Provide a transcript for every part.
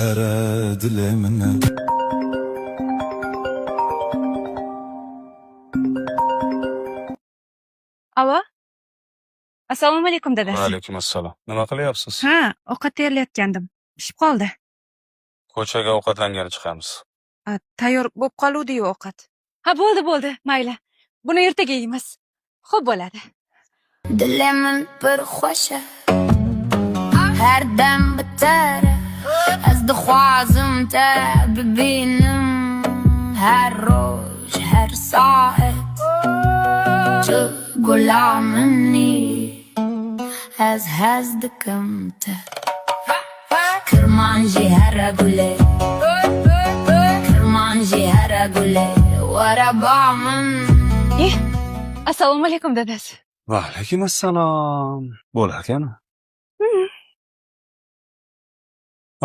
हर दिल में Alo. Assalomu alaykum dadasi. Va alaykum assalom. Nima qilyapsiz? Ha, ovqat tayyorlayotgandim. Pishib qoldi. Ko'chaga ovqatlangani chiqamiz. Tayyor bo'lib qoluvdi-yu ovqat. Ha, bo'ldi, mayli. Buni ertaga yeymiz. Xo'p bo'ladi. Dilemin bir xo'sha har dam bitar az duxozimda bebinim har roz har soat gulamini az hazdikamta kirmanji haragule warabamin Assalomu alaykum dadasi. Va alaykum assalom. Bo'larkan.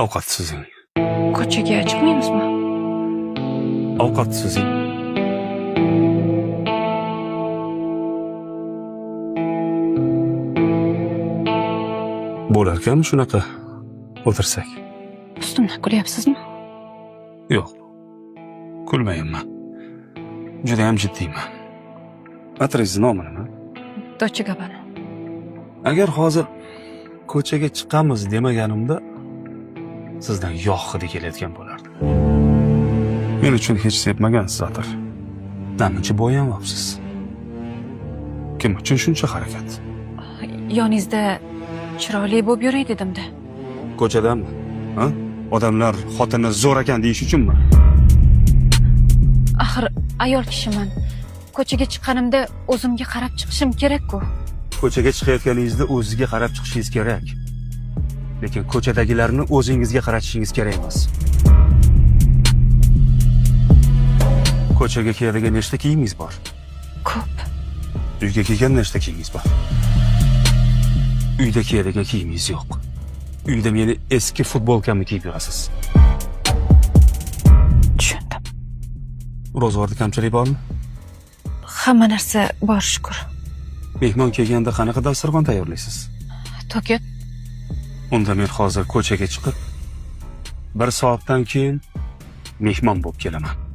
Ovqat sizing. Ko'chaga chiqmaymizmi? Ovqat sizing. Bo'larkan shunaqa o'tirsak. Ustimdan kulyapsizmi? Yo'q. Kulmayman. Juda ham jiddiyman. Atringiz nomi nima? Docha Gabano. Agar hozir ko'chaga chiqamiz demaganimda sizdan yog' hidi kelayotgan bo'lardi. Men uchun hech sepmagansiz atir. Namuncha bo'yanmabsiz. Kim uchun shuncha harakat? Yoningizda chiroyli bo'lib yuray dedim-da. Ko'chadanmi? Ha? Odamlar xotinni zo'r ekan deyish uchunmi? Axir ayol kishiman. Ko'chaga chiqqanimda o'zimga qarab chiqishim kerak-ku. Ko'chaga chiqayotganingizda o'zingizga qarab chiqishingiz kerak. Lekin ko'chadagilarni o'zingizga qaratishingiz kerak emas. Ko'chaga keladigan nechta kiyimingiz bor? Ko'p. Uyga kelgan nechta kiyimingiz bor? Uyda kiyadigan kiyimingiz yo'q. Uyda meni eski futbolkamni kiyib yurasiz. Tushundim. Ro'zg'orda kamchilik bormi? Hamma narsa bor shukr. Mehmon kelganda qanaqa dasturxon tayyorlaysiz? To'kib. Unda men hozir ko'chaga chiqib 1 soatdan keyin mehmon bo'lib kelaman.